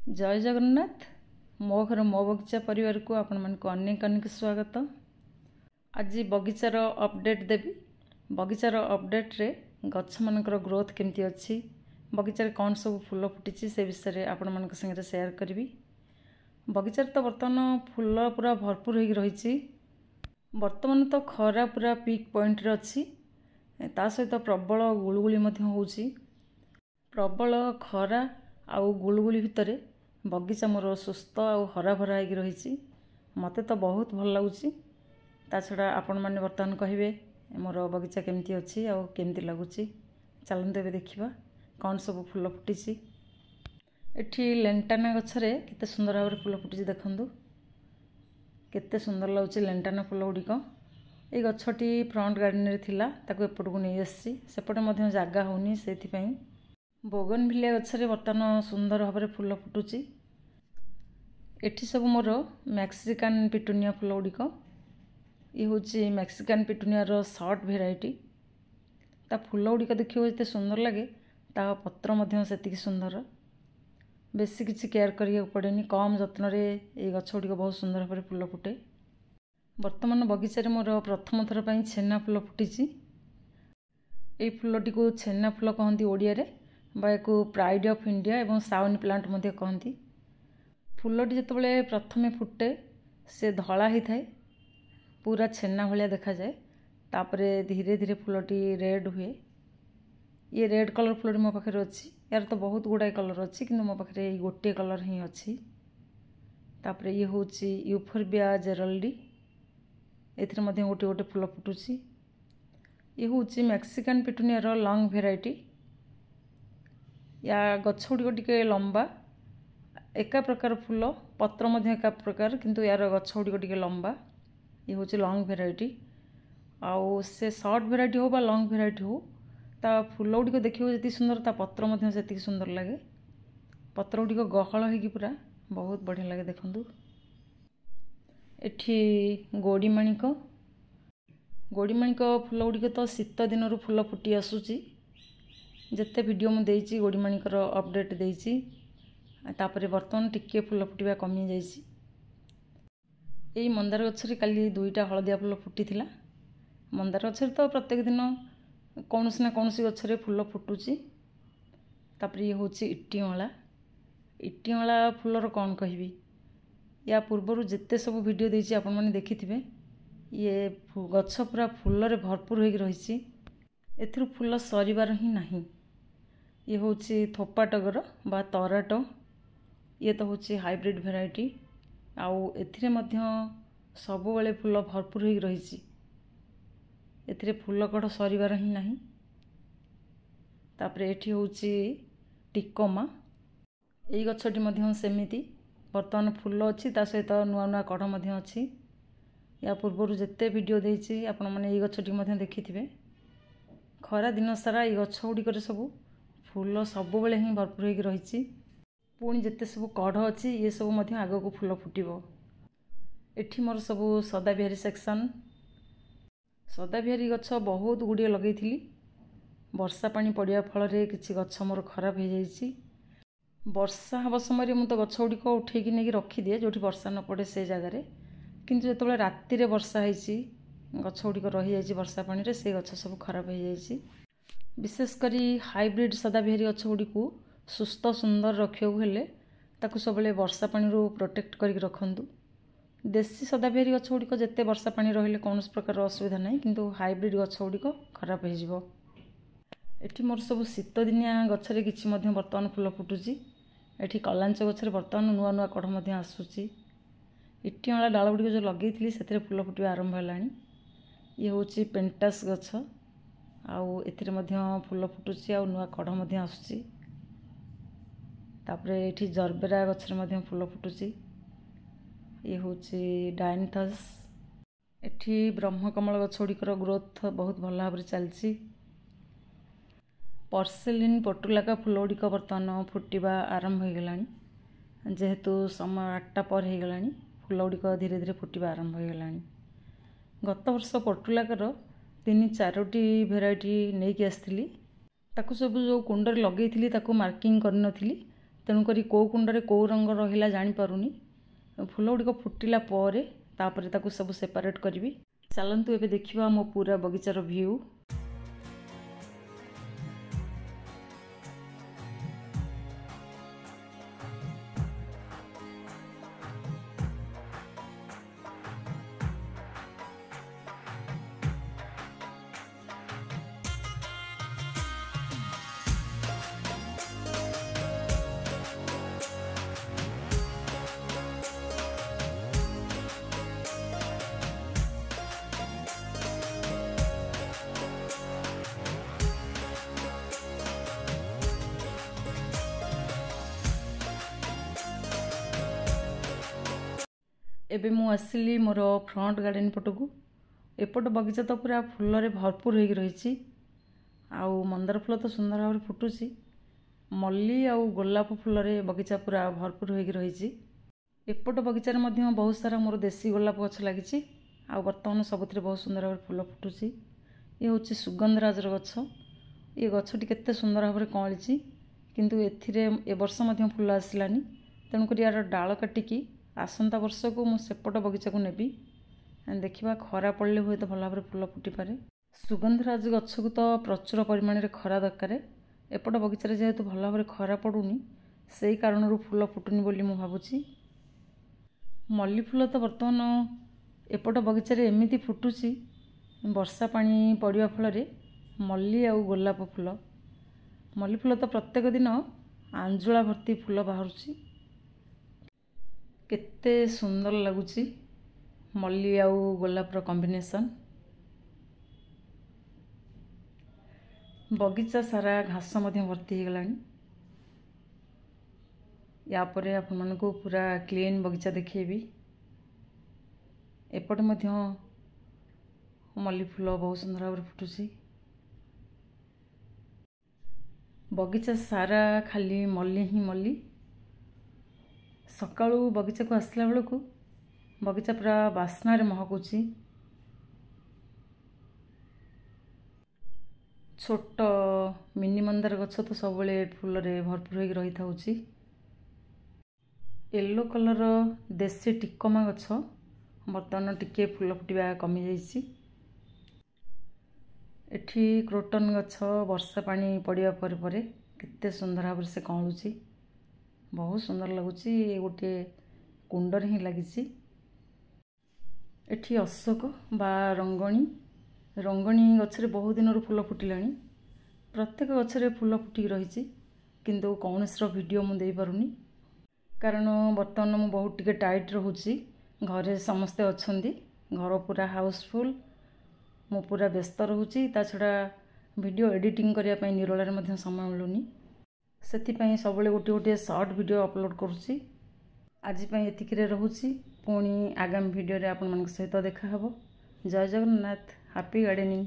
जय जगन्नाथ। मो घर मो बगीचा परिवार को आपण मन को अनेक अनेक स्वागत। आज बगीचार अपडेट देवी। बगीचार अपडेट रे गछ मानकर ग्रोथ केमती अच्छी, बगीचार कौन सब फूल फुटी से विषय में आपण मन संगे शेयर करी। बगीचार तो बर्तमान फूल पूरा भरपूर हो रही। बर्तमान तो खरा पूरा पीक पॉइंट रे अच्छी, ता सहित प्रबल गुलगुली होउची। प्रबल खरा आउ गुलगुली भितर बगीचा मोर सुस्थ और हरा भरा हो रही। मते तो बहुत भल लगुच। ता छड़ा आपण मैंने बर्तमान कहे मोर बगीचा केमती अच्छी आउ केमती लगुच। चलते ए देखा कौन सब फूल फुटी। एठी लेंटाना गछरे केते सुंदर भाव फूल फुटी देखु, केते सुंदर लगुच लेंटाना फूल गुड़िक। ये गछटी फ्रंट गार्डन रे थिला, ताको एपट को नहीं आसी, सेपटे मध्य जागा होनी, से बोगनविलिया गछरे बर्तमान सुंदर भाव में फूल फुटुची। एठी सब मोर मैक्सिकान पिटुनिया फूल गुड़िक। ये हूँ मैक्सिकान पिटुनिया रो शॉर्ट भेराइटी। ता फूल गुड़िक देखिए जिते सुंदर लगे, ता पत्र मध्य सेतिकी सुंदर। बेसी किसी केयर करिया पड़ेनी, कम जत्न रे ये गछ गुड़िक बहुत सुंदर भाव में फूल फुटे। वर्तमान बगीचारे मोर प्रथम थर पर छेना फूल फुटी। ये फूलटी को छेना फूल कहती ओडिया रे, बा एक प्राइड ऑफ इंडिया एवं साउन प्लांट मध्य कहती। फूलटी जितेबाला प्रथमे फुटे से धला ही थाए, पूरा छेना भाया देखा जाए। तापरे धीरे धीरे फूलटी रेड हुए। ये रेड कलर फूलटी मो पाखे अच्छी। यार तो बहुत गुड़ाए कलर अच्छी, किंतु मो पाखे गोटे कलर ही अच्छी। तापरे ये हूँ यूफोर्बिया जेरल्डी, एथिरे मध्य गोटे गोटे फूल फुटुची। ये हूँ मैक्सिकान पिटुनिया रो लॉन्ग भेराइटी। या गछ गुड़िक टिके लंबा, एका प्रकार फूल पत्र मध्य एका प्रकार, किंतु यार गछ गुड़िक टिके लंबा। ये हूँ लॉन्ग भेराइटी। आउ से शॉर्ट भेराइटी हो बा लॉन्ग भेराइटी हो, ता फूल गुड़िक देखिए जी सुंदर, ता पत्र मध्य सेतिकी सुंदर लगे। पत्र गुड़िक गहल होगी पूरा बहुत बढ़िया लगे देखु। एठी गोड़ीमाणिक फूल गुड़िक तो शीत दिन फूल फुटी आसूची। जिते वीडियो मुझे गोड़ीमाणिकर अपडेट देती, तापरे बर्तमान टिके फूल फुटा कमी जाइए। यही मंदार गछरे काली दुईटा हलदिया फूल फुटी। मंदार गछरे तो प्रत्येक दिन कौन ना कौन गछरे फूल फुटुची। तापर ये हूँ इटिअला। इटिअला फूलर कौन कहबी, या पूर्वर जिते सब वीडियो देती आपण मैंने देखिथे। ये गछ पूरा फूल रे भरपूर हो रही, एथिरु फूल सरिबार ही नहीं। ये हूँ थोपा टगर बा तराटो। ये तो हूँ हाइब्रिड भेराइटी। आउ एथिरे मध्य सबुबले फूल भरपूर हो रही, एथिरे फूल कढ़ सरिबार ही नहीं। तापरे एठी हूँ टिकोमा। यही गछटी मध्य सेमिति बर्तमान फूल अच्छी, ता सहित नुआ नुआ कढ़ मध्य अच्छी। या पूर्वर जिते वीडियो देती आपण मैंने ये गछटी मध्य देखिथे। खरा दिन सारा ये गछ गुड़िक सब फूल सबुबले ही भरपूर हो रही। पुणी जिते सब कढ़ अच्छी, ये सब मध्य आग को फूल फुटिबो। एठी मोर सब सदाबिहारी सेक्शन। सदाबिहारी गछ बहुत गुड़िए लगे। वर्षा पानी पड़ा फल किसी गछ मोर खराब हो जाइए। वर्षा हवा समय मुझे तो गछ गुड़िक उठेकी नहीं रखिदिए जो वर्षा न पड़े से जगार। किंतु जो राति रे वर्षा होती, गछ गुड़िक रही जाइए वर्षा पानी रे, से गछ सब खराब हो जाइए। विशेषकर हाइब्रिड सदाबिहारी गछ गुड़िक सुस्थ सुंदर रखा हेले ताकू सब वर्षा पानी रू प्रोटेक्ट करके रखु। देसी सदाबिहारी गछ गुड़िक जिते वर्षा पानी रहिले कौन प्रकार असुविधा नहीं, किंतु हाइब्रिड गछ गुड़िक खराब हो। एठी मोर सब शीत दिनिया गछरे किछि मध्य बर्तमान फूल फुटुची। एठी कलांच गछरे बर्तमान नुआ नुआ कढ़ मध्य आसुची। इटिअला डाल गुड़िक जो लगे से फूल फुटा आरंभ है। ये हूँ पेंटास गछ, आउ एथिरे मध्य फूल फुटुची, आउ नुआ कढ़ मध्य आसुची। तापरे एठी जरबेरा गछरे मध्य फूल फुटुची। ये हूँ डायनथस। एठी ब्रह्मकमल गछ गुड़िकर ग्रोथ बहुत भल भाव चलती। पर्सेलिन पोर्टुलाका फूल गुड़िक बर्तमान फुटवा आरंभ हो गला। जेहेतु समय 8टा पर हो गला, फूल गुड़िक धीरे धीरे फुटवा आरंभ हो गला। गत वर्ष पोर्टुलाकार 3-4टी भेराइटी नहीं आसती। ताकू सब जो कुंडर लगे मार्किंग करनी, तेणुकरी केଉँ कुंडरे केଉँ रंग रहिला जानीपारुनी। फूल गुड़िक फुटिला पर तापर ताकू सब सेपरेट करी। चलतु एबे देखिबा मो पूरा बगीचार व्यू। एबे मु आसिली मोर फ्रंट गार्डन पटकू। एपट बगीचा तो पूरा फूल रे भरपूर हो रही। आउ मंदार फूल तो सुंदर भाव फुटुची। मल्ली आउ गोलाप फूल रे बगीचा पूरा भरपूर हो रही। एपट बगीचार मध्य बहुत सारा मोर देसी गोलाप गछ लगी। आ बर्तमान सबुत बहुत सुंदर भाव फूल फुटुची। ये हूँ सुगंधराजर गछ। ये गछटी केते सुंदर भाव कँली किंतु एथिरे ए वर्ष मध्य फूल आसलानी। तेणुक यार डाल काटिकी आसंता वर्ष को मु सेपट बगीचा को नेबी। देखिबा खरा पड़ले हुए तो भल भाव फूल फुटी पारे। सुगंधराज गछ को तो प्रचुर परिमाण रे खरा दरकार। एपट बगीचा रे जेहेतु भल भाव खरा पड़ुनी सेही कारणरू फूल फुटुनी बोली मु भाबुची। मल्ली फूल तो बर्तमान एपट बगीचा रे एमिति फुटुची। वर्षा पानी पड़िया फल रे मल्ली आउ गोलाप फूल। मल्ली फूल तो प्रत्येक दिन आंजुला भर्ती फूल बाहरुची। केते सुंदर लगुची मल्ली आउ गोलापर कॉम्बिनेशन। बगीचा सारा घास मध्य भर्ती हो गलानी। या परे आपण मानको पूरा क्लीन बगीचा देखिएबी। एपट मध्य मल्ली फूल बहुत सुंदर भाव फुटुची। बगीचा सारा खाली मल्ली ही मल्ली। सकाळू बगीचा को आसला बेलू बगीचा पूरा बास्ना रे महकुची। छोट मिनी मंदार गछ तो सब फूल रे भरपूर हो रही था। येलो कलर देसी टिकमा गछ बर्तमान टिके फूल फुटवा कमी जाइए। एठी क्रोटन गछ वर्षा पानी पड़िया पर केते सुंदर भाव से कँलुची। बहुत सुंदर लगुच। गोटे कुंडर ही लगी। एठी अशोक बा रंगणी रंगणी गछरे बहुत दिन फूल फुटिलानी। प्रत्येक गछरे फूल फुटिक रही किंतु कौनसी वीडियो मु दे पारुनी कारण बर्तमान मु बहुत टिके टाइट रहूची। घरे समस्ते अच्छी घर पूरा हाउसफुल। मु पूरा व्यस्त रहूची। ता छड़ा वीडियो एडिटिंग करिया पई निरोलार मध्य समय मिलुनी। सेथिपाई सबले गोटे गोटे शॉर्ट वीडियो अपलोड करुची। आज पई एतिकिरे रहूची। पुणी आगामी वीडियो रे आपण मानक सहित देखा हबो। जय जगन्नाथ। Happy gardening.